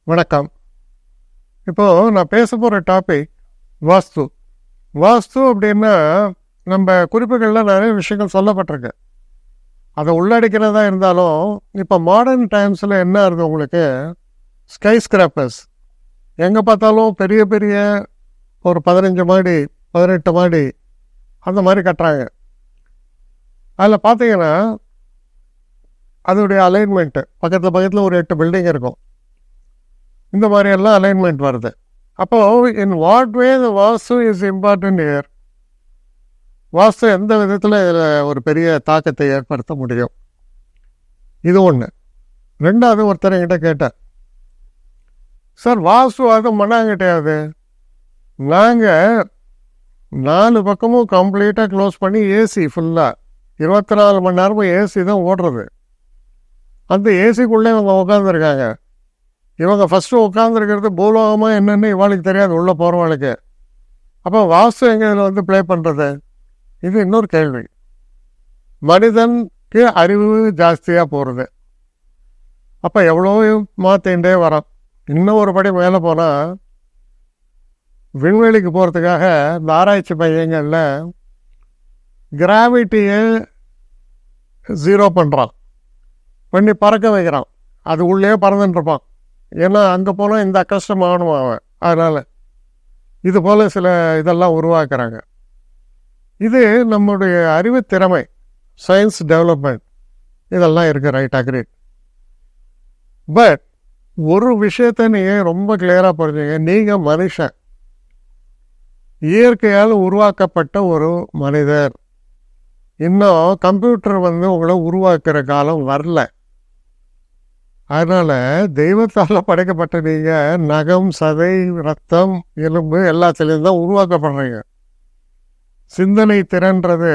வணக்கம். இப்போது நான் பேச போகிற டாபிக் வாஸ்து. வாஸ்து அப்படின்னா நம்ம குறிப்புகளில் நிறைய விஷயங்கள் சொல்லப்பட்டிருக்கு. அதை உள்ளடக்கிறதா இருந்தாலும் இப்போ மாடர்ன் டைம்ஸில் என்ன இருக்குது, உங்களுக்கு ஸ்கை ஸ்கிராப்பர்ஸ் எங்கே பார்த்தாலும் பெரிய பெரிய ஒரு 15 மாடி 18 மாடி அந்த மாதிரி கட்டுறாங்க. அதில் பார்த்தீங்கன்னா அதோடைய அலைன்மெண்ட்டு பக்கத்தில் ஒரு 8 பில்டிங் இருக்கும். இந்த மாதிரியெல்லாம் அலைன்மெண்ட் வருது. அப்போது in what way the vastu is important here. Vastu எந்த விதத்தில் இதில் ஒரு பெரிய தாக்கத்தை ஏற்படுத்த முடியும், இது ஒன்று. ரெண்டாவது, ஒருத்தர் என்கிட்ட கேட்டார், சார் வாஸ்து அது மண்ணாங்கிட்டையாது, நாங்கள் 4 பக்கமும் கம்ப்ளீட்டாக க்ளோஸ் பண்ணி ஏசி ஃபுல்லாக 24 மணி நேரமும் ஏசி தான் ஓடுறது. அந்த ஏசிக்குள்ளே இவங்க உட்காந்துருக்காங்க. இவங்க ஃபஸ்ட்டு உட்காந்துருக்கிறது பூலோகமாக என்னென்னு இவாளுக்கு தெரியாது, உள்ளே போகிறவாளுக்கு. அப்போ வாஸ்து எங்கே இதில் ப்ளே பண்ணுறது, இது இன்னொரு கேள்வி. மனிதனுக்கு அறிவு ஜாஸ்தியாக போகிறது. அப்போ எவ்வளோ மாற்றிகிட்டே வரோம். இன்னும் ஒரு படி மேலே போனால் விண்வெளிக்கு போகிறதுக்காக இந்த ஆராய்ச்சி மையங்களில் கிராவிட்டியை 0 பண்ணுறான், பண்ணி பறக்க வைக்கிறான். அது உள்ளே பறந்துட்டுருப்பான். ஏன்னா அங்கே போனால் இந்த கஷ்டமாகணும் அவன். அதனால் இது போல் சில இதெல்லாம் உருவாக்குறாங்க. இது நம்முடைய அறிவு திறமை, சயின்ஸ் டெவலப்மெண்ட் இதெல்லாம் இருக்குது, ரைட், அக்ரீட். பட் ஒரு விஷயத்தை நீங்கள் ரொம்ப கிளியராக புரிஞ்சுங்க. நீங்கள் மனுஷன், இயற்கையால் உருவாக்கப்பட்ட ஒரு மனிதர். இன்னும் கம்ப்யூட்டர் உங்களை உருவாக்குற காலம் வரல. அதனால் தெய்வத்தால் படைக்கப்பட்ட நீங்கள் நகம், சதை, ரத்தம், எலும்பு எல்லாத்துலேயும் தான் உருவாக்கப்படுறீங்க. சிந்தனை திறன்றது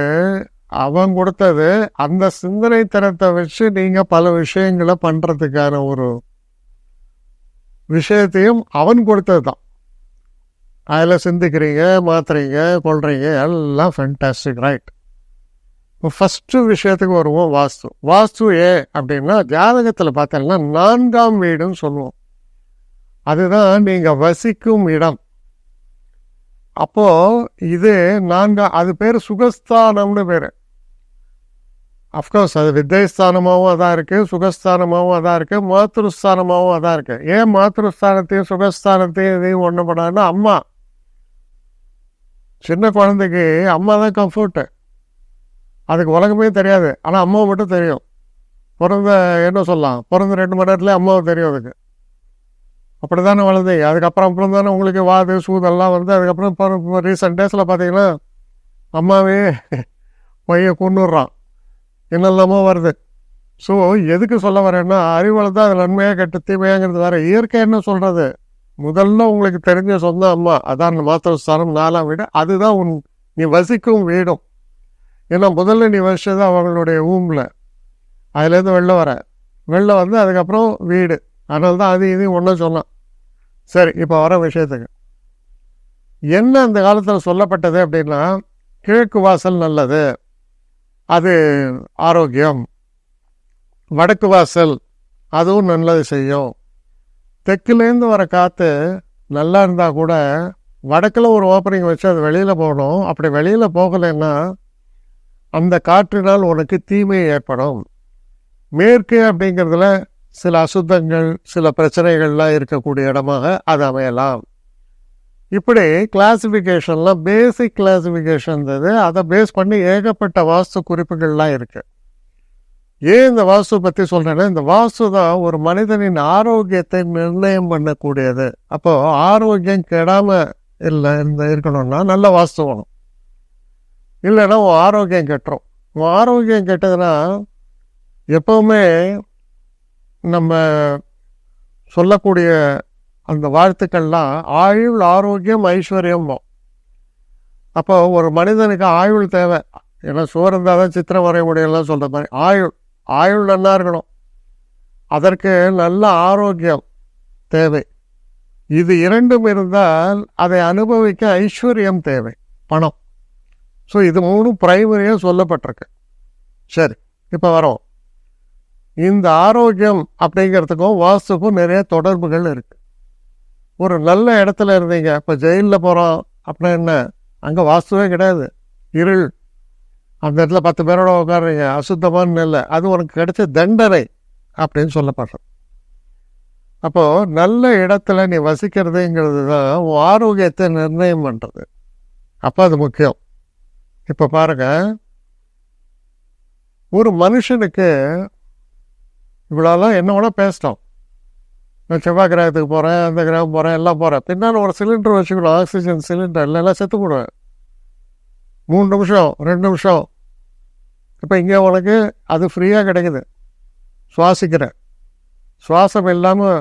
அவன் கொடுத்தது. அந்த சிந்தனை திறத்தை வச்சு நீங்கள் பல விஷயங்களை பண்ணுறதுக்கான ஒரு விஷயத்தையும் அவன் கொடுத்தது தான். அதில் சிந்திக்கிறீங்க, மாற்றுறீங்க, கொள்றீங்க, எல்லாம் ஃபேண்டாஸ்டிக், ரைட். இப்போ ஃபஸ்ட்டு விஷயத்துக்கு வருவோம், வாஸ்து. வாஸ்து அப்படின்னா ஜாதகத்தில் பார்த்தீங்கன்னா 4ஆம் வீடுன்னு சொல்லுவோம். அதுதான் நீங்கள் வசிக்கும் இடம். அப்போது இது அது பேர் சுகஸ்தானம்னு பேர். அஃப்கோர்ஸ் அது வித்யஸ்தானமாகவும் அதான் இருக்குது, சுகஸ்தானமாகவும் அதான் இருக்குது, மாத்ருஸ்தானமாகவும் அதான் இருக்குது. ஏன் மாத்ருஸ்தானத்தையும் சுகஸ்தானத்தையும் இதையும் ஒன்று பண்ணாங்கன்னா, அம்மா, சின்ன குழந்தைக்கு அம்மா தான் கம்ஃபர்ட்டு. அதுக்கு உலகமே தெரியாது, ஆனால் அம்மாவை மட்டும் தெரியும். பிறந்த 2 மணி நேரத்துலேயே அம்மாவை தெரியும் அதுக்கு. அப்படி தானே வளர்ந்து அதுக்கப்புறம் தானே உங்களுக்கு வாது சூதெல்லாம் அதுக்கப்புறம் இப்போ ரீசெண்ட் டேஸில் பார்த்தீங்கன்னா அம்மாவே பையன் கொண்டுடுறான், என்னெல்லாமோ வருது. ஸோ எதுக்கு சொல்ல வரேன்னா, அறிவால் தான் அது நன்மையாக கெட்டு தீமையாங்கிறது வேறு. இயற்கை என்ன சொல்கிறது, முதல்ல உங்களுக்கு தெரிஞ்ச சொந்த அம்மா, அதான் மாத்திரஸ்தானம் 4ஆம் வீடு. அதுதான் நீ வசிக்கும் வீடும். ஏன்னா முதல்ல நீ வசிச்சது அவங்களுடைய ஊம்பில், அதுலேருந்து வெளில அதுக்கப்புறம் வீடு. அதனால தான் அது இது ஒன்றும் சொன்னான். சரி, இப்போ வர விஷயத்துக்கு என்ன அந்த காலத்தில் சொல்லப்பட்டது அப்படின்னா, கிழக்கு வாசல் நல்லது, அது ஆரோக்கியம். வடக்கு வாசல் அதுவும் நல்லது செய்யும். தெற்குலேருந்து வர காற்று நல்லா இருந்தால் கூட வடக்கில் ஒரு ஓப்பனிங் வச்சு அது வெளியில் போகணும். அப்படி வெளியில் போகலைன்னா அந்த காற்றினால் உனக்கு தீமை ஏற்படும். மேற்கு அப்படிங்கிறதுல சில அசுத்தங்கள், சில பிரச்சனைகள்லாம் இருக்கக்கூடிய இடமாக அது அமையலாம். இப்படி கிளாசிஃபிகேஷன்லாம் பேசிக் கிளாசிஃபிகேஷன் இது. அதை பேஸ் பண்ணி ஏகப்பட்ட வாஸ்து குறிப்புகள்லாம் இருக்குது. ஏன் இந்த வாஸ்து பற்றி சொல்கிறேன்னா, இந்த வாஸ்து தான் ஒரு மனிதனின் ஆரோக்கியத்தை நிர்ணயம் பண்ணக்கூடியது. அப்போது ஆரோக்கியம் கெடாமல் இருக்கணும்னா நல்ல வாஸ்து வேணும். இல்லைன்னா உன் ஆரோக்கியம் கெட்டுரும். உன் ஆரோக்கியம் கெட்டதுன்னா எப்போவுமே நம்ம சொல்லக்கூடிய அந்த வாழ்த்துக்கள்லாம் ஆயுள், ஆரோக்கியம், ஐஸ்வர்யம். அப்போ ஒரு மனிதனுக்கு ஆயுள் தேவை. ஏன்னா சோறு இருந்தால் தான் சித்திரம் வரைய முடியலாம் சொல்கிற மாதிரி ஆயுள் நல்லா இருக்கணும். அதற்கு நல்ல ஆரோக்கியம் தேவை. இது இரண்டும் இருந்தால் அதை அனுபவிக்க ஐஸ்வர்யம் தேவை, பணம். ஸோ இது 3 பிரைமரியாக சொல்லப்பட்டிருக்கு. சரி, இப்போ வரோம். இந்த ஆரோக்கியம் அப்படிங்கிறதுக்கும் வாஸ்துக்கும் நிறைய தொடர்புகள் இருக்குது. ஒரு நல்ல இடத்துல இருந்தீங்க, இப்போ ஜெயிலில் போகிறோம் அப்படின்னா என்ன, அங்கே வாஸ்துவே கிடையாது, இருள். அந்த இடத்துல 10 பேரோட உட்காடுறீங்க, அசுத்தமான இல்லை, அது உனக்கு கிடைச்ச தண்டனை அப்படின்னு சொல்லப்படுறது. அப்போது நல்ல இடத்துல நீ வசிக்கிறதுங்கிறது தான் உன் ஆரோக்கியத்தை நிர்ணயம் பண்ணுறது. அப்போ அது முக்கியம். இப்போ பாருங்க, ஒரு மனுஷனுக்கு இவ்வளோலாம் என்ன வேணால் பேசிட்டோம். நான் செவ்வாய் கிரகத்துக்கு போகிறேன், அந்த கிரகம் போகிறேன், எல்லாம் போகிறேன். பின்னால் ஒரு சிலிண்டர் வச்சுக்கணும், ஆக்சிஜன் சிலிண்டர், இல்லைன்னா செத்து போடுவேன். 3 நிமிஷம் 2 நிமிஷம். இப்போ இங்கே உனக்கு அது ஃப்ரீயாக கிடைக்குது, சுவாசிக்கிற சுவாசம் இல்லாமல்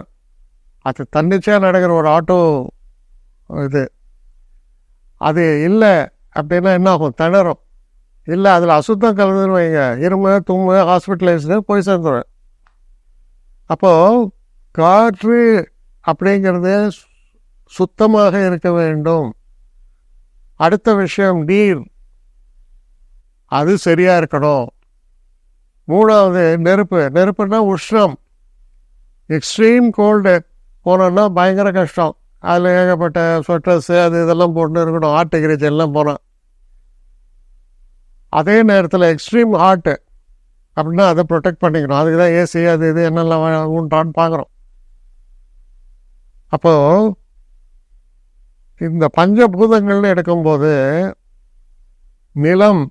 அது தன்னிச்சையாக நடக்கிற ஒரு ஆட்டோ இது. அது இல்லை அப்படின்னா என்ன ஆகும், திணறும். இல்லை அதில் அசுத்தம் கலந்துன்னு வைங்க, இருமு தும்மு ஹாஸ்பிட்டலைஸ்டு போய் சேர்ந்துடுவேன். அப்போது காற்று அப்படிங்கிறது சுத்தமாக இருக்க வேண்டும். அடுத்த விஷயம் நீர், அது சரியாக இருக்கணும். 3வது நெருப்பு. நெருப்புன்னா உஷ்ணம். எக்ஸ்ட்ரீம் கோல்டு போனோன்னா பயங்கர கஷ்டம். அதில் ஏகப்பட்ட ஸ்வெட்டர்ஸு அது இதெல்லாம் போட்டு இருக்கணும், ஹாட் டெம்பரேச்சர் எல்லாம் போனோம். அதே நேரத்தில் எக்ஸ்ட்ரீம் ஹாட்டு அப்படின்னா அதை ப்ரொடெக்ட் பண்ணிக்கணும். அதுக்கு தான் ஏசி அது இது என்னெல்லாம் உண்டான்னு பார்க்குறோம். அப்போது இந்த பஞ்சபூதங்கள்னு எடுக்கும்போது நிலம்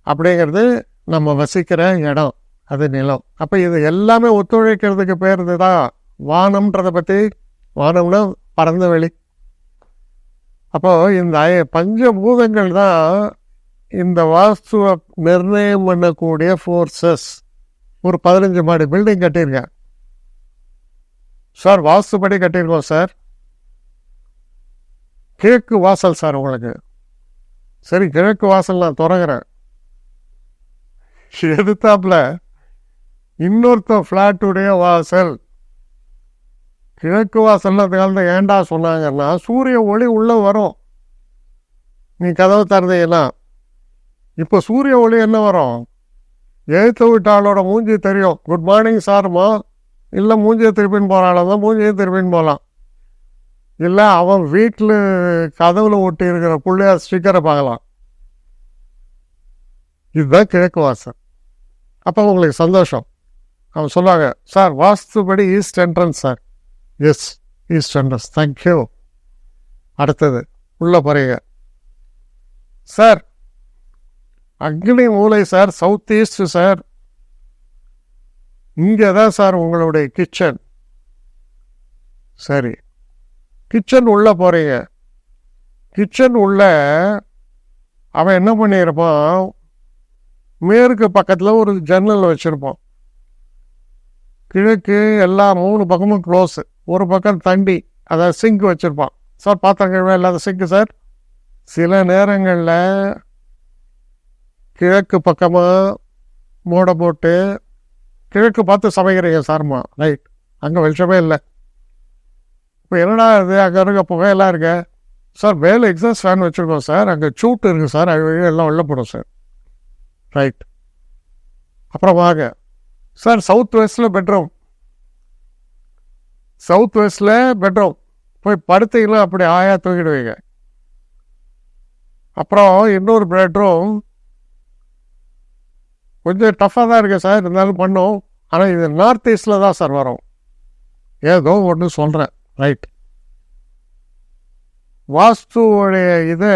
அப்படிங்கிறது நம்ம வசிக்கிற இடம், அது நிலம். அப்போ இது எல்லாமே ஒத்துழைக்கிறதுக்கு பேர் தான் வானம்ன்றதை பற்றி. வானம்னா பறந்த வெளி. அப்போது இந்த பஞ்சபூதங்கள் தான் இந்த வாஸ்துவை நிர்ணயம் பண்ணக்கூடிய ஃபோர்ஸஸ். ஒரு 15 மாடி பில்டிங் கட்டியிருக்கேன் சார், வாஸ்துப்படி கட்டியிருக்கோம் சார். கிழக்கு வாசல் சார் உங்களுக்கு. சரி, கிழக்கு வாசல் நான் திறக்கிறேன். எதிர்த்தாப்புல இன்னொருத்த ஃப்ளாட்டுடைய வாசல். கிழக்கு வாசல்ல அந்த காலத்தில் ஏண்டா சொன்னாங்கன்னா, சூரிய ஒளி உள்ளே வரும், நீ கதவை திறந்தீங்கன்னா. இப்போ சூரிய ஒளி என்ன வரும், எழுத்து வீட்டாளோட மூஞ்சி தெரியும், குட் மார்னிங் சார்மா. இல்லை மூஞ்சியை திருப்பின்னு போகிறாள் தான் மூஞ்சியை திருப்பின்னு போகலாம். இல்லை அவன் வீட்டில் கதவுல ஒட்டி இருக்கிற பிள்ளையார் ஸ்டிக்கரை பார்க்கலாம். இதுதான் கிழக்கு வாசல். அப்போ உங்களுக்கு சந்தோஷம். அவன் சொல்லுவாங்க, சார் வாஸ்துபடி east entrance sir. Yes, east entrance, thank you. அடுத்தது உள்ள போறீங்க சார், அக்னி மூலை சார், சவுத் ஈஸ்ட் சார். இங்கே தான் சார் உங்களுடைய கிச்சன். சரி, கிச்சன் உள்ளே போகிறீங்க. கிச்சன் உள்ள அவன் என்ன பண்ணியிருப்பான், மேற்கு பக்கத்தில் ஒரு ஜன்னல் வச்சுருப்பான். கிழக்கு எல்லா 3 பக்கமும் க்ளோஸு. ஒரு பக்கம் தண்டி, அதாவது சிங்க் வச்சுருப்பான். சார் பாத்திரம் கழுவ இல்லாத சிங்க்கு சார். சில நேரங்களில் கிழக்கு பக்கமாக மூடை போட்டு கிழக்கு பார்த்து சமைக்கிறீங்க சார்மா, ரைட், அங்கே வெளிச்சமே இல்லை. இப்போ என்னடா இது, அங்கே இருக்க புகையெல்லாம் இருக்க சார். மேலே எக்ஸாஸ்ட் ஃபேன் வச்சுருக்கோம் சார், அங்கே சூட்டு இருக்குது சார், எல்லாம் வெளில போடும் சார். ரைட், அப்புறம் வாங்க சார், சவுத் வெஸ்டில் பெட்ரூம். சவுத் வெஸ்டில் பெட்ரூம் போய் படுத்தீங்கன்னா அப்படி ஆயா தூக்கிடுவீங்க. அப்புறம் இன்னொரு பெட்ரூம் கொஞ்சம் டஃப்பாக தான் இருக்குது சார், இருந்தாலும் பண்ணோம். ஆனால் இது நார்த் ஈஸ்டில் தான் சார் வரும். ஏதோ ஒன்று சொல்கிறேன், ரைட். வாஸ்துவோடைய இதை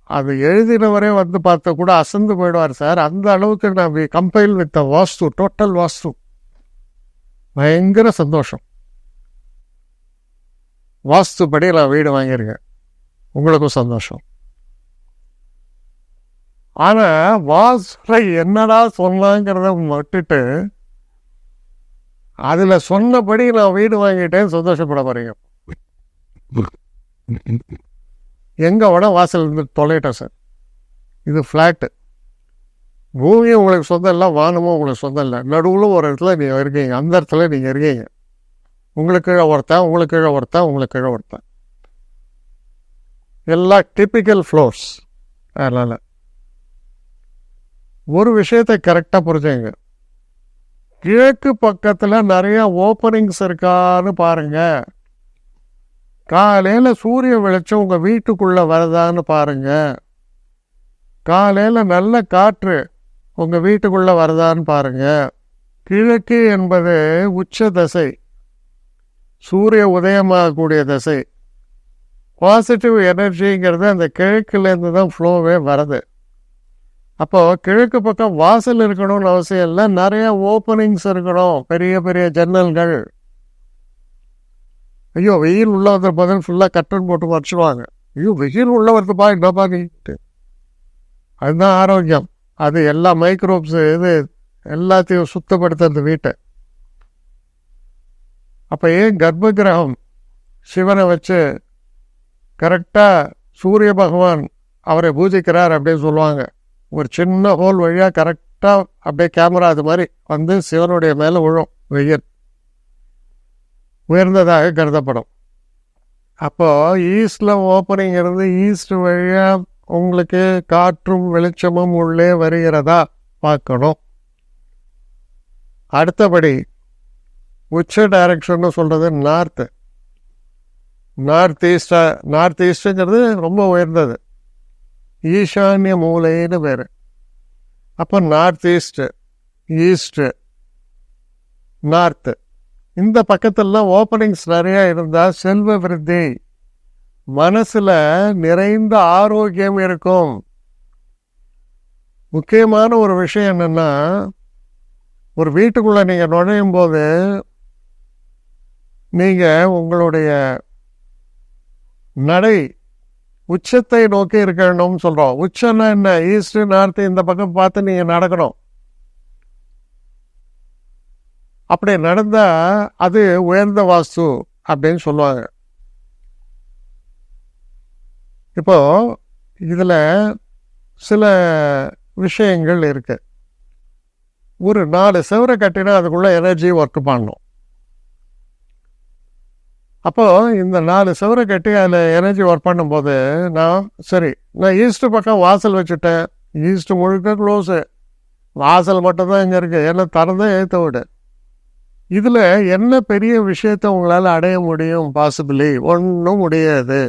அது எழுதினவரே வந்து பார்த்த கூட அசந்து போயிடுவார் சார். அந்த அளவுக்கு நான் கம்பைல் வித் வாஸ்து, டோட்டல் வாஸ்து. பயங்கர சந்தோஷம். வாஸ்துப்படி நான் வீடு வாங்கியிருக்கேன், உங்களுக்கும் சந்தோஷம். ஆனால் வாஸ்துல என்னடா சொன்னாங்கிறத விட்டுட்டு அதில் சொன்னபடி நான் வீடு வாங்கிட்டேன், சந்தோஷப்பட போறீங்க. எங்கே வேணால் வாசல் இருந்து தொலைட்டேன் சார். இது ஃப்ளாட்டு. பூமியும் உங்களுக்கு சொந்தம் இல்லை, வானமும் உங்களுக்கு சொந்தம் இல்லை. நடுவில் ஒரு இடத்துல நீங்கள் இருக்கீங்க, அந்த இடத்துல நீங்கள் இருக்கீங்க. உங்களுக்கு கீழே ஒருத்தன், உங்களுக்கு கீழே ஒருத்தன், உங்களுக்கு கீழே ஒருத்தன், எல்லாம் டிப்பிக்கல் ஃப்ளோர்ஸ். அதனால் ஒரு விஷயத்தை கரெக்டாக புரிஞ்சுங்க. கிழக்கு பக்கத்தில் நிறைய ஓப்பனிங்ஸ் இருக்கான்னு பாருங்க. காலையில் சூரிய வெளிச்சம் உங்கள் வீட்டுக்குள்ளே வருதான்னு பாருங்கள். காலையில் நல்ல காற்று உங்கள் வீட்டுக்குள்ளே வருதான்னு பாருங்கள். கிழக்கு என்பது உச்ச தசை, சூரிய உதயமாகக்கூடிய தசை. பாசிட்டிவ் எனர்ஜிங்கிறது அந்த கிழக்குலேருந்து தான் ஃப்ளோவே வருது. அப்போது கிழக்கு பக்கம் வாசல் இருக்கணும்னு அவசியம் இல்லை, நிறைய ஓப்பனிங்ஸ் இருக்கணும், பெரிய பெரிய ஜன்னல்கள். ஐயோ வெயில் உள்ள வந்து பதில் ஃபுல்லாக கட்டன் போட்டு வச்சுருவாங்க. ஐயோ வெயில் உள்ள வருதுப்பா என்னப்பா நீட்டு. அதுதான் ஆரோக்கியம். அது எல்லா மைக்ரோப்ஸ் இது எல்லாத்தையும் சுத்தப்படுத்துறது வீட்டை. அப்போ ஏன் கர்ப்ப கிரகம் சிவனை வச்சு கரெக்டாக சூரிய பகவான் அவரை பூஜிக்கிறார் அப்படின்னு சொல்லுவாங்க. ஒரு சின்ன ஹோல் வழியாக கரெக்டாக அப்படியே கேமரா அது மாதிரி வந்து சிவனுடைய மேலே விழும். வெயில் உயர்ந்ததாக கருதப்படும். அப்போது ஈஸ்டில் ஓப்பனிங் இருந்து ஈஸ்ட் வழியாக உங்களுக்கு காற்றும் வெளிச்சமும் உள்ளே வருகிறதா பார்க்கணும். அடுத்தபடி உச்ச டைரக்ஷன்னு சொல்கிறது நார்த்து. நார்த் ஈஸ்ட்டுங்கிறது ரொம்ப உயர்ந்தது, ஈசான்ய மூலைன்னு பேர். அப்போ நார்த் ஈஸ்ட்டு நார்த்து இந்த பக்கத்துலலாம் ஓப்பனிங்ஸ் நிறையா இருந்தால் செல்வ விருத்தி, மனசில் நிறைந்த ஆரோக்கியம் இருக்கும். முக்கியமான ஒரு விஷயம் என்னென்னா, ஒரு வீட்டுக்குள்ளே நீங்கள் நுழையும் போது நீங்கள் உங்களுடைய நடை உச்சத்தை நோக்கி இருக்கணும்னு சொல்கிறோம். உச்சம்னா என்ன? ஈஸ்ட்டு நார்த்து இந்த பக்கம் பார்த்து நீங்கள் நடக்கணும். அப்படி நடந்தால் அது உயர்ந்த வாஸ்து அப்படின்னு சொல்லுவாங்க. இப்போது இதில் சில விஷயங்கள் இருக்குது. ஒரு 4 செவரை கட்டினா அதுக்குள்ளே எனர்ஜி ஒர்க் பண்ணணும். அப்போது இந்த 4 செவரை கட்டி அதில் எனர்ஜி ஒர்க் பண்ணும்போது நான் ஈஸ்ட்டு பக்கம் வாசல் வச்சுட்டேன். ஈஸ்ட்டு முழுக்க க்ளோஸு, வாசல் மட்டும்தான் இங்கே இருக்குது, ஏன்னா திறந்தே ஏற்ற விடு. இதில் என்ன பெரிய விஷயத்தை உங்களால் அடைய முடியும்? பாசிபிளி ஒன்றும் முடியாது.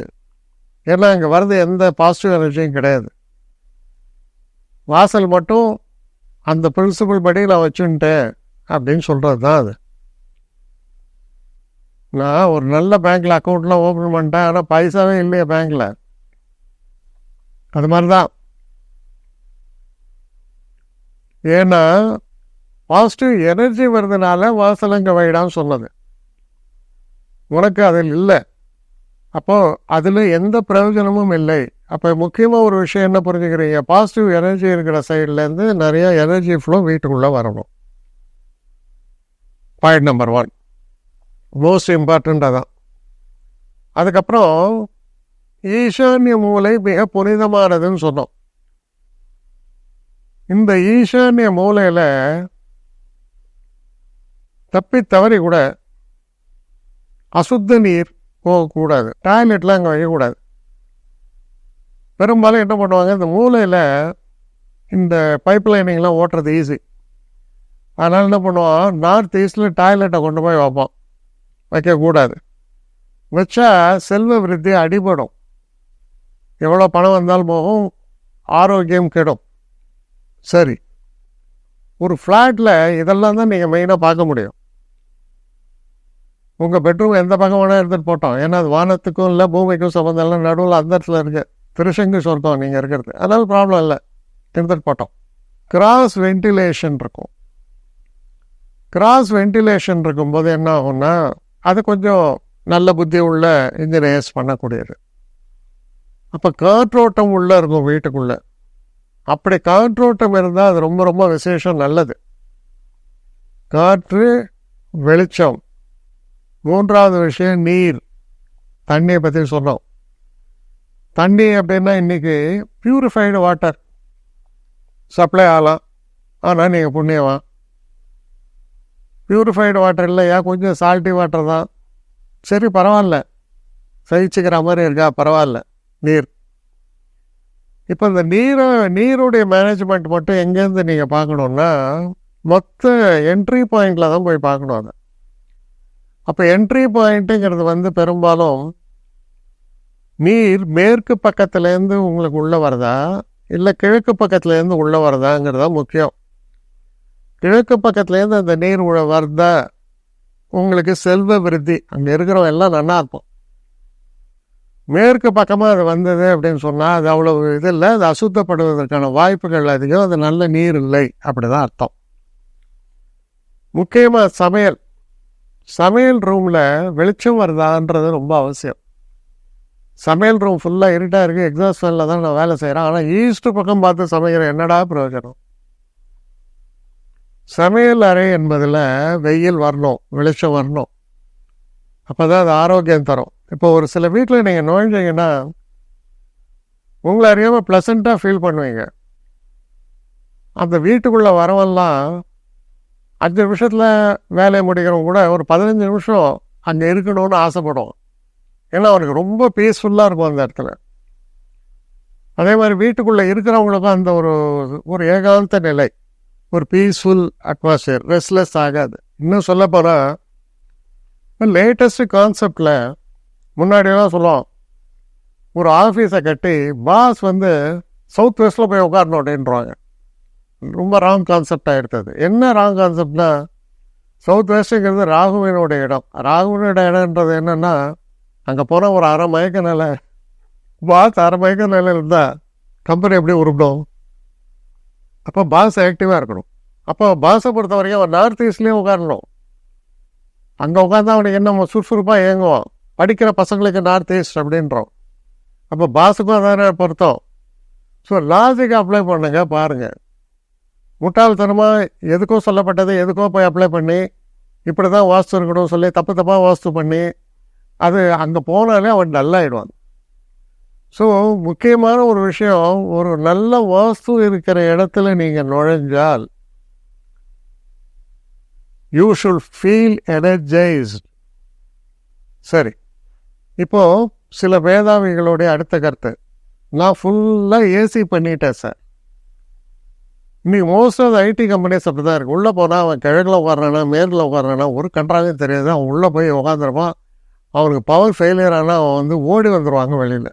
ஏன்னா இங்கே வர்றது எந்த பாசிட்டிவ் எனர்ஜியும் கிடையாது. வாசல் மட்டும் அந்த பிரின்சிபல் படி நான் வச்சுட்டேன் அப்படின்னு சொல்கிறது தான் அது. நான் ஒரு நல்ல பேங்க்கில் அக்கௌண்ட்லாம் ஓப்பன் பண்ணிட்டேன், ஆனால் பைசாவே இல்லையா பேங்க்கில். அது மாதிரி தான். ஏன்னா பாசிட்டிவ் எனர்ஜி வருதுனால வாசலங்க வைடான்னு சொன்னது. உனக்கு அதில் இல்லை, அப்போது அதில் எந்த பிரயோஜனமும் இல்லை. அப்போ முக்கியமாக ஒரு விஷயம் என்ன புரிஞ்சுக்கிறீங்க? பாசிட்டிவ் எனர்ஜி இருக்கிற சைட்லேருந்து நிறையா எனர்ஜி ஃப்ளோ வீட்டுக்குள்ளே வரணும். பாயிண்ட் நம்பர் 1 மோஸ்ட் இம்பார்ட்டண்ட்டாக தான். அதுக்கப்புறம் ஈசான்ய மூலை மிக புனிதமானதுன்னு சொன்னோம். இந்த ஈசான்ய மூலையில் தப்பி தவறி கூட அசுத்த நீர் போகக்கூடாது, டாய்லெட்லாம் அங்கே வைக்கக்கூடாது. பெரும்பாலும் என்ன பண்ணுவாங்க, இந்த மூலையில் இந்த பைப் லைனிங்லாம் ஓட்டுறது ஈஸி. அதனால் என்ன பண்ணுவான், நார்த் ஈஸ்டில் டாய்லெட்டை கொண்டு போய் வைப்பான். வைக்கக்கூடாது. வச்சா செல்வ விருத்தி அடிபடும், எவ்வளோ பணம் வந்தாலும் போகும், ஆரோக்கியம் கெடும். சரி, ஒரு ஃப்ளாட்டில் இதெல்லாம் தான் நீங்கள் மெயினாக பார்க்க முடியும். உங்கள் பெட்ரூம் எந்த பக்கம் வேணால் எடுத்துகிட்டு போட்டோம், ஏன்னா அது வானத்துக்கும் இல்லை பூமிக்கும் சம்மந்தம் இல்லை, நடுவில் அந்த இடத்துல இருக்குது, திருஷங்கு சொர்க்கம் நீங்கள் இருக்கிறது, அதனால் ப்ராப்ளம் இல்லை, எடுத்துகிட்டு போட்டோம். கிராஸ் வென்டிலேஷன் இருக்கும். கிராஸ் வென்டிலேஷன் இருக்கும்போது என்ன ஆகும்னா, அது கொஞ்சம் நல்ல புத்தி உள்ள இன்ஜினியர்ஸ் பண்ணக்கூடியது. அப்போ காற்றோட்டம் உள்ளே இருக்கும் வீட்டுக்குள்ளே. அப்படி காற்றோட்டம் இருந்தால் அது ரொம்ப ரொம்ப விசேஷம், நல்லது. காற்று, வெளிச்சம். 3வது விஷயம் நீர், தண்ணியை பற்றி சொன்னோம். தண்ணி அப்படின்னா இன்றைக்கி பியூரிஃபைடு வாட்டர் சப்ளை ஆகலாம், ஆனால் நீங்கள் புண்ணியவான். பியூரிஃபைடு வாட்டர் இல்லையா, கொஞ்சம் சால்ட்டி வாட்டர் தான், சரி பரவாயில்ல, சகிச்சுக்கிற மாதிரி இருக்கா, பரவாயில்ல. நீர். இப்போ இந்த நீருடைய மேனேஜ்மெண்ட் மட்டும் எங்கேருந்து நீங்கள் பார்க்கணுன்னா, மொத்த என்ட்ரி பாயிண்டில் தான் போய் பார்க்கணும் அதை. அப்போ என்ட்ரி பாயிண்ட்டுங்கிறது பெரும்பாலும் நீர் மேற்கு பக்கத்துலேருந்து உங்களுக்கு உள்ளே வருதா இல்லை கிழக்கு பக்கத்துலேருந்து உள்ளே வருதாங்கிறது தான் முக்கியம். கிழக்கு பக்கத்துலேருந்து அந்த நீர் வருதா உங்களுக்கு செல்வ விருத்தி, அங்கே இருக்கிறவங்க எல்லாம் நல்லா இருப்போம். மேற்கு பக்கமாக அது வந்தது அப்படின்னு சொன்னால் அது அவ்வளோ இது இல்லை, அது அசுத்தப்படுவதற்கான வாய்ப்புகள் அதிகம், அது நல்ல நீர் இல்லை, அப்படி தான் அர்த்தம். முக்கியமாக சமையல் ரூமில் வெளிச்சம் வருதான்றது ரொம்ப அவசியம். சமையல் ரூம் ஃபுல்லாக இருட்டாக இருக்குது, எக்ஸாஸ்ட் ஃபேனில் தான் நான் வேலை செய்கிறேன், ஆனால் ஈஸ்ட் பக்கம் பார்த்து சமைக்கிறேன், என்னடா பிரயோஜனம்? சமையல் அறை என்பதில் வெயில் வரணும், வெளிச்சம் வரணும், அப்போ தான் அது ஆரோக்கியம் தரும். இப்போ ஒரு சில வீட்டில் நீங்கள் நுழைஞ்சிங்கன்னா உங்களை அறியாமல் ப்ளசண்ட்டாக ஃபீல் பண்ணுவீங்க. அந்த வீட்டுக்குள்ளே வரவெல்லாம் 5 நிமிஷத்தில் வேலையை முடிக்கிறவங்க கூட ஒரு 15 நிமிஷம் அங்கே இருக்கணும்னு ஆசைப்படும். ஏன்னா அவனுக்கு ரொம்ப பீஸ்ஃபுல்லாக இருக்கும் அந்த இடத்துல. அதே மாதிரி வீட்டுக்குள்ளே இருக்கிறவங்களுக்கும் அந்த ஒரு ஏகாந்த நிலை, ஒரு பீஸ்ஃபுல் அட்மாஸ்பியர், ரெஸ்ட்லெஸ் ஆகாது. இன்னும் சொல்ல போனால் லேட்டஸ்ட் கான்செப்டில் முன்னாடியெல்லாம் சொல்லுவோம், ஒரு ஆஃபீஸை கட்டி பாஸ் சவுத் வெஸ்ட்டில் போய் உட்காரணும் அப்படின்றாங்க. ரொம்ப ராங் கான்செப்டாக எடுத்தது. என்ன ராங் கான்செப்ட்னா, சவுத் வெஸ்ட்டுங்கிறது ராகுவினோட இடம். ராகுவினோட இடம்ன்றது என்னென்னா, அங்கே போனால் ஒரு அரை மயக்க நிலை, பாஸ் அரை மயக்க நிலையில் இருந்தால் கம்பெனி எப்படி உருப்படும்? அப்போ பாஸ் ஆக்டிவாக இருக்கணும். அப்போ பாஸை பொறுத்த வரைக்கும் அவன் நார்த் ஈஸ்ட்லேயும் உட்காரணும். அங்கே உட்காந்தா அவனுக்கு என்ன சுறுசுறுப்பாக இயங்குவான். படிக்கிற பசங்களுக்கு நார்த் ஈஸ்ட் அப்படின்றோம். அப்போ பாஸுக்கும் அதான பொருத்தம். ஸோ லாஜிக் அப்ளை பண்ணுங்க, பாருங்கள். முட்டாள்தனமாக எதுக்கோ சொல்லப்பட்டது எதுக்கோ போய் அப்ளை பண்ணி இப்படி தான் வாஸ்து இருக்கணும்னு சொல்லி தப்பாக வாஸ்து பண்ணி அது அங்கே போனாலே அவன் நல்லாயிடுவான். ஸோ முக்கியமான ஒரு விஷயம், ஒரு நல்ல வாஸ்து இருக்கிற இடத்துல நீங்கள் நுழைஞ்சால் யூ ஷுட் ஃபீல் எனர்ஜைஸ்ட். சரி, இப்போது சில வேதாவிகளுடைய அடுத்த கருத்து, நான் ஃபுல்லாக ஏசி பண்ணிட்டேன் சார். இன்றைக்கி மோஸ்ட் ஆஃப் ஐடி கம்பெனிஸ் அப்படி தான் இருக்குது. உள்ளே போனால் அவன் கிழக்கில் உட்காரானா மேற்கில் உட்காரானா ஒரு கன்றாவே தெரியாது. அவன் உள்ளே போய் உட்காந்துருப்பான். அவனுக்கு பவர் ஃபெயிலியர் ஆனால் அவன் ஓடி வந்துடுவாங்க வெளியில்.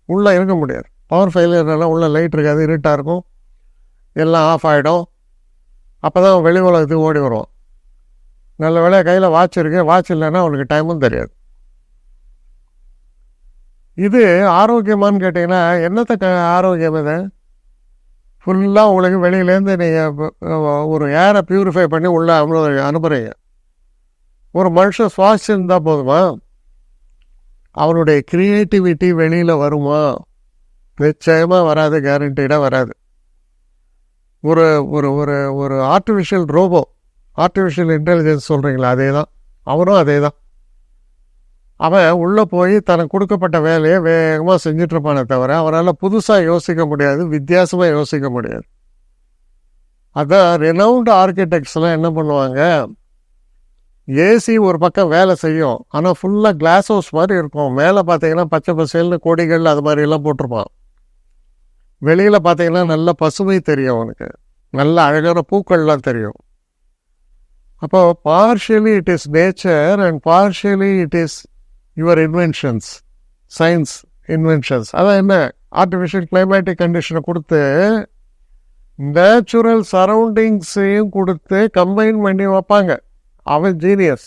உள்ளே இருக்க முடியாது. பவர் ஃபெயிலியர்னால் உள்ளே லைட் இருக்காது, இருட்டாக இருக்கும், எல்லாம் ஆஃப் ஆகிடும். அப்போ தான் அவன் வெளி உலகத்துக்கு ஓடி வருவான். நல்ல வேலையாக கையில் வாட்ச் இருக்குது, வாட்ச் இல்லைன்னா அவனுக்கு டைமும் தெரியாது. இது ஆரோக்கியமானு கேட்டிங்கன்னா என்னத்த ஆரோக்கியம்? இது ஃபுல்லாக உங்களுக்கு வெளியிலேருந்து நீங்கள் ஒரு ஏரை ப்யூரிஃபை பண்ணி உள்ளே அனுப்புகிறீங்க. ஒரு மனுஷன் சுவாசிச்சிருந்தால் போதுமா? அவனுடைய க்ரியேட்டிவிட்டி வெளியில் வருமா? நிச்சயமாக வராது, கேரண்டீடாக வராது. ஒரு ஒரு ஒரு ஒரு ஆர்டிஃபிஷியல் ரோபோ, ஆர்டிஃபிஷியல் இன்டெலிஜென்ஸ் சொல்கிறீங்களா, அதே தான். அவனும் அதே தான். அவன் உள்ளே போய் தனக்கு கொடுக்கப்பட்ட வேலையை வேகமாக செஞ்சிட்ருப்பானே தவிர அவனால் புதுசாக யோசிக்க முடியாது, வித்தியாசமாக யோசிக்க முடியாது. அதான் ரெனவுண்ட் ஆர்கிடெக்ட்ஸ்லாம் என்ன பண்ணுவாங்க, ஏசி ஒரு பக்கம் வேலை செய்யும், ஆனால் ஃபுல்லாக கிளாஸ் ஹவுஸ் மாதிரி இருக்கும். மேலே பார்த்தீங்கன்னா பச்சை பசேல்னு கொடிகள் அது மாதிரிலாம் போட்டிருப்பான். வெளியில் பார்த்தீங்கன்னா நல்ல பசுமை தெரியும், அவனுக்கு நல்ல அழகான பூக்கள்லாம் தெரியும். அப்போ partially it is nature and partially it is your inventions, science inventions. அதான் என்ன, ஆர்டிஃபிஷியல் கிளைமேட்டிக் கண்டிஷனை கொடுத்து நேச்சுரல் சரௌண்டிங்ஸையும் கொடுத்து கம்பைன் பண்ணி வைப்பாங்க. அவன் ஜீனியஸ்.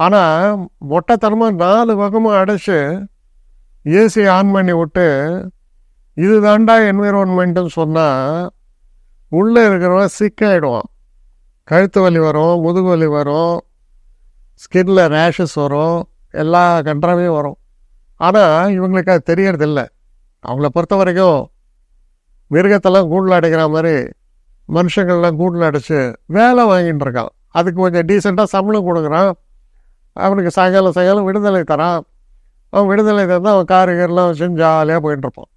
ஆனால் மொட்டைத்தனமாக 4 பக்கமும் அடைச்சி ஏசி ஆன் பண்ணி விட்டு இது தாண்டா என்விரான்மெண்ட்டுன்னு சொன்னால் உள்ளே இருக்கிறவன் சிக்காயிடுவான். கழுத்து வலி வரும், முதுகு வலி வரும், ஸ்கின்ல ரேஷஸ் வரும், எல்லா கன்றாவையும் வரும். ஆனால் இவங்களுக்கு அது தெரியறதில்லை. அவங்கள பொறுத்த வரைக்கும் மிருகத்தெல்லாம் கூண்டில் அடைக்கிற மாதிரி மனுஷங்கள்லாம் கூண்டில் அடைச்சி வேலை வாங்கிட்டு இருக்கான். அதுக்கு கொஞ்சம் டீசெண்டாக சம்பளம் கொடுக்குறான். அவனுக்கு சாயங்காலம் விடுதலை தரான். அவன் விடுதலை தந்தால் அவன் காருகர்லாம் வச்சு ஜாலியாக போயிட்டுருப்பான்.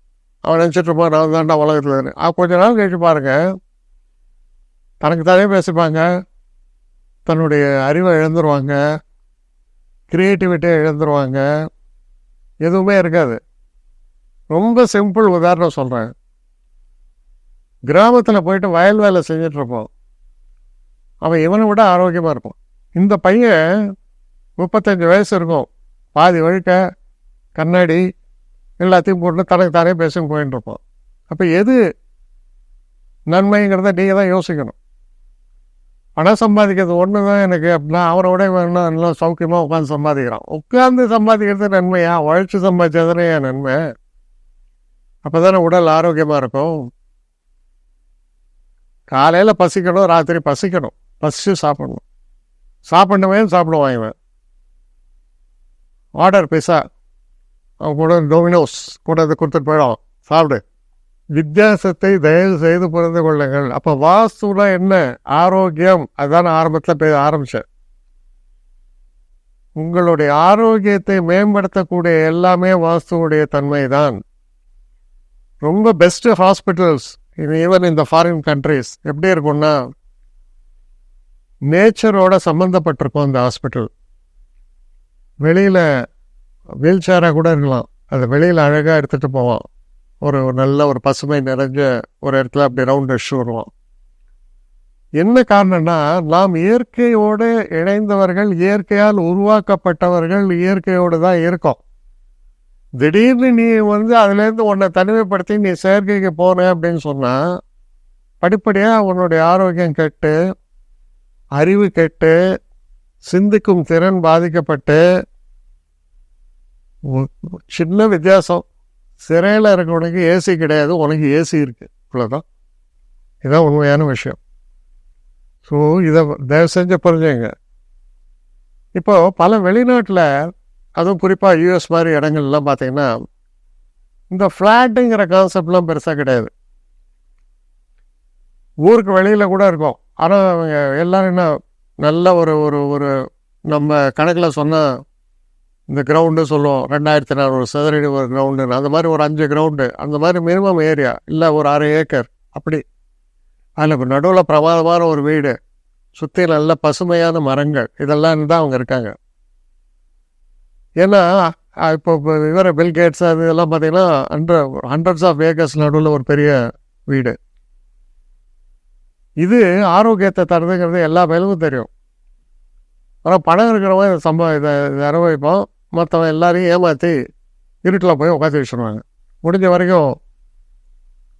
அவன் நினச்சிட்ருப்பான் நான் தாண்டா உலகத்தில். கொஞ்ச நாள் கழிச்சு பாருங்கள், தனக்கு தானே பேசிப்பாங்க, தன்னுடைய அறிவை இழந்துருவாங்க, க்ரியேட்டிவிட்டியை இழந்துருவாங்க, எதுவுமே இருக்காது. ரொம்ப சிம்பிள் உதாரணம் சொல்கிறேன். கிராமத்தில் போயிட்டு வயல் வேலை செஞ்சிட்ருப்போம். அவன் இவனை விட ஆரோக்கியமாக இருப்பான். இந்த பையன் 35 வயசு இருக்கும், பாதி வழுக்க, கண்ணாடி எல்லாத்தையும் போட்டு தனக்கு தானே பேசின்னு போயின்னு இருப்போம். அப்போ எது நன்மைங்கிறத நீங்கள் தான் யோசிக்கணும். பணம் சம்பாதிக்கிறது ஒன்று தான் எனக்கு அப்படின்னா, அவரோட வேணும் நல்லா சௌக்கியமாக உட்காந்து சம்பாதிக்கிறான். உட்காந்து சம்பாதிக்கிறது நன்மையா? உழைச்சி சம்பாதிச்சதுனே என் நன்மை. அப்போ தானே உடல் ஆரோக்கியமாக இருக்கும். காலையில் பசிக்கணும், ராத்திரி பசிக்கணும், பசிச்சு சாப்பிடணும். சாப்பிடுவான் இவன். ஆர்டர் பிஸா, அவன் கூட டொமினோஸ் கூட இதை கொடுத்துட்டு போயிடும், சாப்பிடு. வித்தியாசத்தை தயவு செய்து புரிந்து கொள்ளுங்கள். அப்போ வாஸ்துனா என்ன? ஆரோக்கியம். அதுதான் ஆரம்பத்தில் ஆரம்பித்தேன். உங்களுடைய ஆரோக்கியத்தை மேம்படுத்தக்கூடிய எல்லாமே வாஸ்துவுடைய தன்மை தான். ரொம்ப பெஸ்ட்டு ஹாஸ்பிட்டல்ஸ் ஈவன் இந்த ஃபாரின் கண்ட்ரிஸ் எப்படி இருக்கும்னா, நேச்சரோட சம்மந்தப்பட்டிருக்கும் அந்த ஹாஸ்பிட்டல். வெளியில் வீல் சேராக கூட இருக்கலாம், அதை வெளியில் அழகாக எடுத்துகிட்டு போவான். ஒரு நல்ல ஒரு பசுமை நிறைஞ்ச ஒரு இடத்துல அப்படி ரவுண்ட் அடிச்சு வருவோம். என்ன காரணம்னா, நாம் இயற்கையோடு இணைந்தவர்கள், இயற்கையால் உருவாக்கப்பட்டவர்கள், இயற்கையோடு தான் இருக்கோம். திடீர்னு நீ அதுலேருந்து உன்னை தனிமைப்படுத்தி நீ செயற்கைக்கு போன அப்படின்னு சொன்னால், படிப்படியாக உன்னுடைய ஆரோக்கியம் கெட்டு, அறிவு கெட்டு, சிந்திக்கும் திறன் பாதிக்கப்பட்டு, சின்ன வித்தியாசம். சிறையில் இருக்கவனுக்கு ஏசி கிடையாது, உனக்கு ஏசி இருக்கு, இவ்வளோதான். இதுதான் உண்மையான விஷயம். ஸோ இதை தயவு செஞ்சு புரிஞ்சுங்க. இப்போ பல வெளிநாட்டில், அதுவும் குறிப்பாக யூஎஸ் மாதிரி இடங்கள்லாம் பார்த்தீங்கன்னா, இந்த ஃப்ளாட்டுங்கிற கான்செப்ட்லாம் பெருசாக கிடையாது. ஊருக்கு வெளியில் கூட இருக்கும். ஆனால் அவங்க எல்லோரும் என்ன நல்ல ஒரு ஒரு ஒரு நம்ம கணக்கில் சொன்னால், இந்த கிரவுண்டு சொல்லுவோம் 2400 சதுரடி ஒரு கிரவுண்டுன்னு, அந்த மாதிரி ஒரு 5 கிரவுண்டு, அந்த மாதிரி மினிமம் ஏரியா, இல்லை ஒரு 1/2 ஏக்கர் அப்படி. அதில் நடுவில் பிரமாதமான ஒரு வீடு, சுற்றி நல்ல பசுமையான மரங்கள், இதெல்லாம் தான் அவங்க இருக்காங்க. ஏன்னா இப்போ இவர பில் கேட்ஸ் அது இதெல்லாம் பார்த்தீங்கன்னா ஹண்ட்ரட்ஸ் ஆஃப் ஏக்கர்ஸ் நடுவில் ஒரு பெரிய வீடு. இது ஆரோக்கியத்தை தருதுங்கிறது எல்லா மேலும் தெரியும். ஆனால் பணம் இருக்கிறவங்க இதை அனுபவிப்போம். மற்றவன் எல்லாரையும் ஏமாற்றி இருட்டில் போய் உட்காந்து வச்சுருவாங்க. முடிஞ்ச வரைக்கும்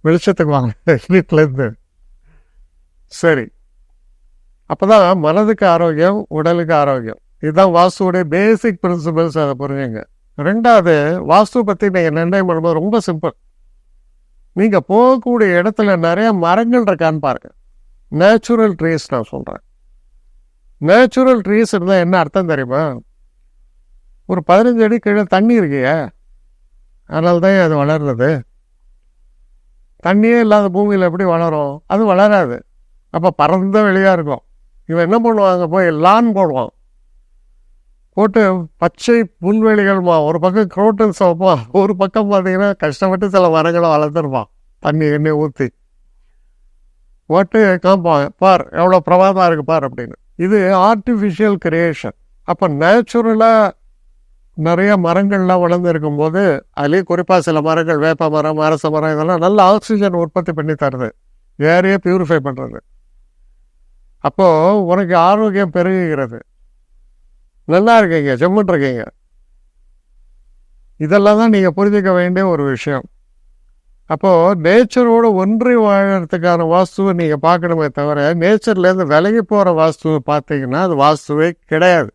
வெளிச்சத்துக்கு வாங்க இருட்டிலேருந்து. சரி, அப்போ தான் மனதுக்கு ஆரோக்கியம், உடலுக்கு ஆரோக்கியம். இதுதான் வாஸ்துவோடைய பேசிக் பிரின்சிபல்ஸ். அதை புரிஞ்சுங்க. ரெண்டாவது, வாஸ்து பற்றி நீங்கள் நிர்ணயம் பண்ணும்போது ரொம்ப சிம்பிள். நீங்கள் போகக்கூடிய இடத்துல நிறைய மரங்கள் இருக்கான்னு பாருங்கள். நேச்சுரல் ட்ரீஸ் நான் சொல்கிறேன். நேச்சுரல் ட்ரீஸ் இருந்தால் என்ன அர்த்தம் தெரியுமா? ஒரு 15 அடி கீழே தண்ணி இருக்கியா, அதனால தான் அது வளர்றது. தண்ணியே இல்லாத பூமியில் எப்படி வளரும்? அது வளராது. அப்போ பறந்த வெளியாக இருக்கும். இவன் என்ன பண்ணுவாங்க, போய் லான் போடுவான், போட்டு பச்சை புல்வெளிகள்மா, ஒரு பக்கம் குரோட்டன்ஸ் வைப்பான், ஒரு பக்கம் பார்த்தீங்கன்னா கஷ்டப்பட்டு சில மரங்களை வளர்த்துருப்பான், தண்ணி ஊற்றி போட்டு காப்பான், பார் எவ்வளோ பிரமாதமாக இருக்குது பார் அப்படின்னு. இது ஆர்டிஃபிஷியல் கிரியேஷன். அப்போ நேச்சுரலாக நிறைய மரங்கள்லாம் வளர்ந்து இருக்கும்போது, அதுலேயும் குறிப்பாக சில மரங்கள், வேப்ப மரம், அரச மரம், இதெல்லாம் நல்ல ஆக்சிஜன் உற்பத்தி பண்ணி தருது, ஏரியை பியூரிஃபை பண்ணுறது. அப்போது உனக்கு ஆரோக்கியம் பெருகுகிறது, நல்லா இருக்கீங்க, ஜம்முன்னு இருக்கீங்க. இதெல்லாம் தான் நீங்கள் புரிஞ்சிக்க வேண்டிய ஒரு விஷயம். அப்போது நேச்சரோடு ஒன்றி வாழறதுக்கான வாஸ்துவை நீங்கள் பார்க்கணுமே தவிர, நேச்சர்லேருந்து விலகி போகிற வாஸ்துவை பார்த்தீங்கன்னா அது வாஸ்துவே கிடையாது.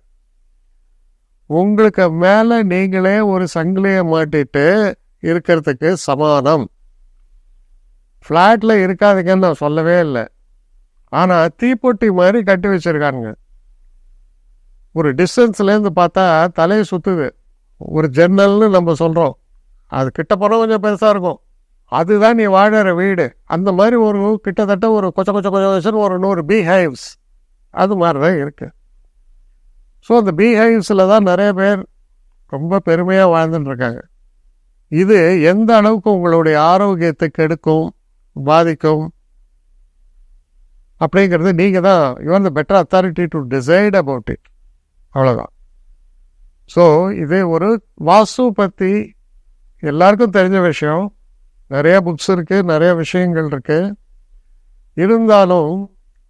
உங்களுக்கு மேலே நீங்களே ஒரு சங்கிலியை மாட்டிட்டு இருக்கிறதுக்கு சமானம். ஃப்ளாட்டில் இருக்காதுங்கன்னு நான் சொல்லவே இல்லை. ஆனால் தீப்பொட்டி மாதிரி கட்டி வச்சுருக்கானுங்க. ஒரு டிஸ்டன்ஸ்லேருந்து பார்த்தா தலையை சுற்றுது. ஒரு ஜன்னல்னு நம்ம சொல்கிறோம், அது கிட்ட போனால் கொஞ்சம் பெருசாக இருக்கும், அதுதான் நீ வாழற வீடு. அந்த மாதிரி ஒரு கிட்டத்தட்ட ஒரு கொஞ்சம் ஒரு 100 பீஹைவ்ஸ் அது மாதிரி தான் இருக்குது. ஸோ அந்த பீஹைவ்ஸில் தான் நிறைய பேர் ரொம்ப பெருமையாக வாழ்ந்துட்டுருக்காங்க. இது எந்த அளவுக்கு உங்களுடைய ஆரோக்கியத்தை கெடுக்கும், பாதிக்கும் அப்படிங்கிறது நீங்கள் தான், you are the better authority to decide about it. அவ்வளோதான். ஸோ இது ஒரு வாஸ்து பற்றி எல்லாருக்கும் தெரிஞ்ச விஷயம். நிறைய புக்ஸ் இருக்குது, நிறைய விஷயங்கள் இருக்குது. இருந்தாலும்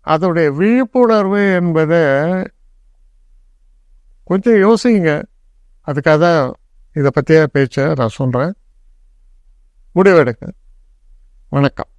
அதோடைய விழிப்புணர்வு என்பதை கொஞ்சம் யோசிங்க. அதுக்காக தான் இதை பற்றிய பேச்சை நான் சொல்கிறேன். முடிவெடுங்க. வணக்கம்.